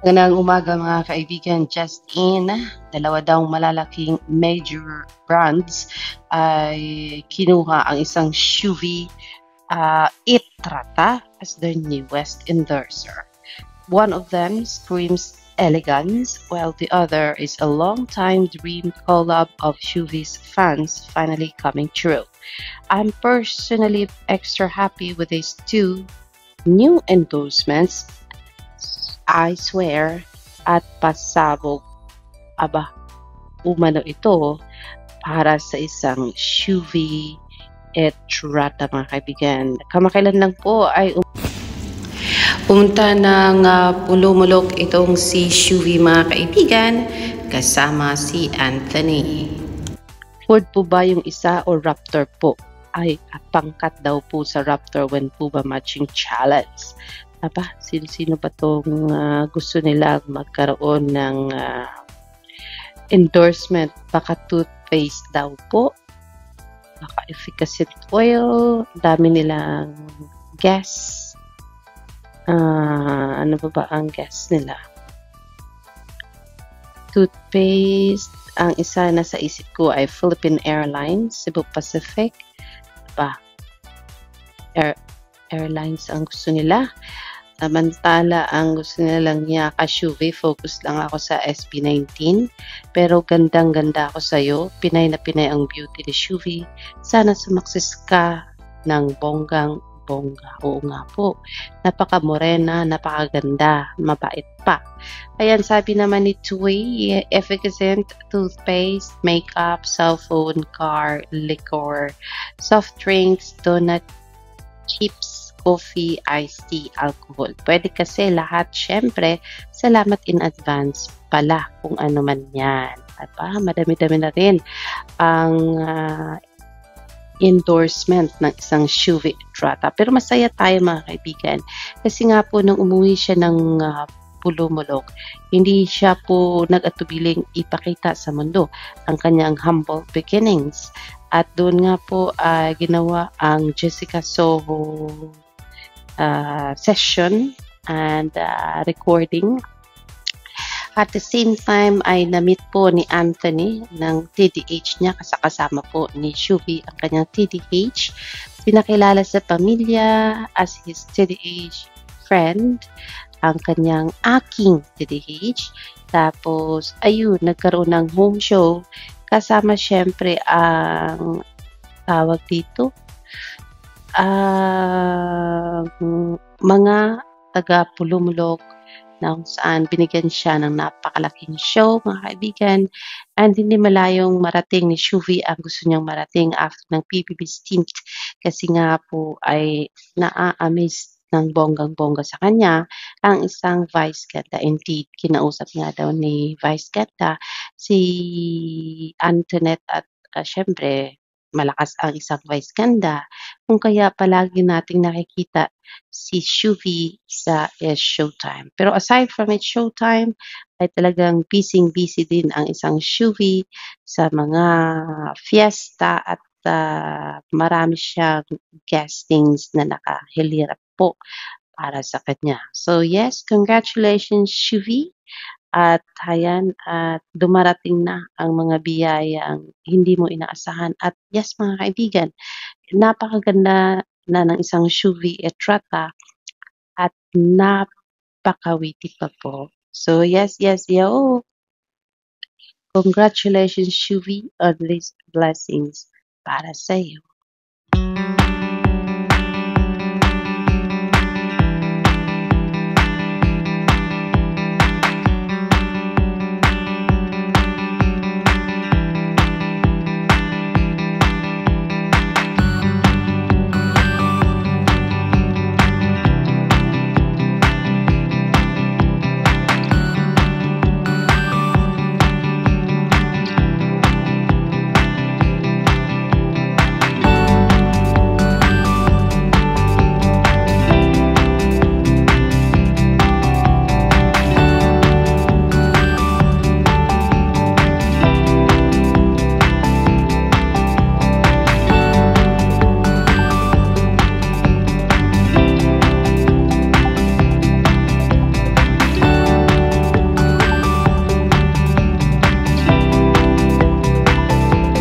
Magandang umaga mga kaibigan. Just in, dalawa daw malalaking major brands ay kinuha ang isang SUV Itrata as their newest endorser. One of them screams elegance, while the other is a long-time dream collab of SUV's fans finally coming true. I'm personally extra happy with these two new endorsements. I swear, at pasabog, aba, umano ito para sa isang SUV Etrata mga kaibigan. Kamakailan lang po ay pumunta ng Pulumulok itong si SUV mga kaibigan kasama si Anthony. Ford po ba yung isa o Raptor po? Ay, pangkat daw po sa Raptor when po ba matching challenge. Aba, sino-sino ba itong gusto nila magkaroon ng endorsement? Baka toothpaste daw po. Baka efficacy oil. Dami nilang gas. Ano ba ang gas nila? Toothpaste. Ang isa na sa isip ko ay Philippine Airlines, Cebu Pacific. Ba? Airlines ang gusto nila. Samantala, ang gusto nilang Yaka SUV, focus lang ako sa SB19. Pero gandang-ganda ako sa'yo. Pinay na pinay ang beauty ni SUV. Sana sumakses ka ng bonggang-bongga. Oo nga po. Napaka-morena, napakaganda, mabait pa. Ayan, sabi naman ni Tui, efficient toothpaste, makeup, cellphone, car, liquor, soft drinks, donut, chips, coffee, iced tea, alcohol. Pwede kasi lahat, syempre, salamat in advance pala kung ano man yan. Aba, madami-dami na rin ang endorsement ng isang SUV Etrata. Pero masaya tayo mga kaibigan. Kasi nga po nung umuwi siya ng Pulumulok, hindi siya po nag-atubiling ipakita sa mundo ang kanyang humble beginnings. At doon nga po ginawa ang Jessica Soho session and recording. At the same time ay na-meet po ni Anthony ng TDH niya kasama po ni SUV ang kanyang TDH. Pinakilala sa pamilya as his TDH friend ang kanyang aking TDH. Tapos ayun, nagkaroon ng home show kasama syempre ang tawag dito mga taga Pulumulok na kung saan binigyan siya ng napakalaking show mga kaibigan, and hindi malayong marating ni SUV ang gusto niyang marating after ng PBB stint kasi nga po ay naa-amaze ng bonggang-bongga sa kanya ang isang vice ganda. Indeed, kinausap nga daw ni vice ganda si Antoinette at syempre malakas ang isang vice ganda kung kaya palagi nating nakikita si SUV sa Showtime. Pero aside from its Showtime, ay talagang busy-busy din ang isang SUV sa mga fiesta at marami siyang guestings na nakahilirap po para sa kanya. So yes, congratulations SUV. At ayan, at dumarating na ang mga biyayang hindi mo inaasahan. At yes mga kaibigan, napakaganda na ng isang SUV Etrata at napakawiti pa po. So yes, yo! Congratulations SUV on these blessings para sa iyo.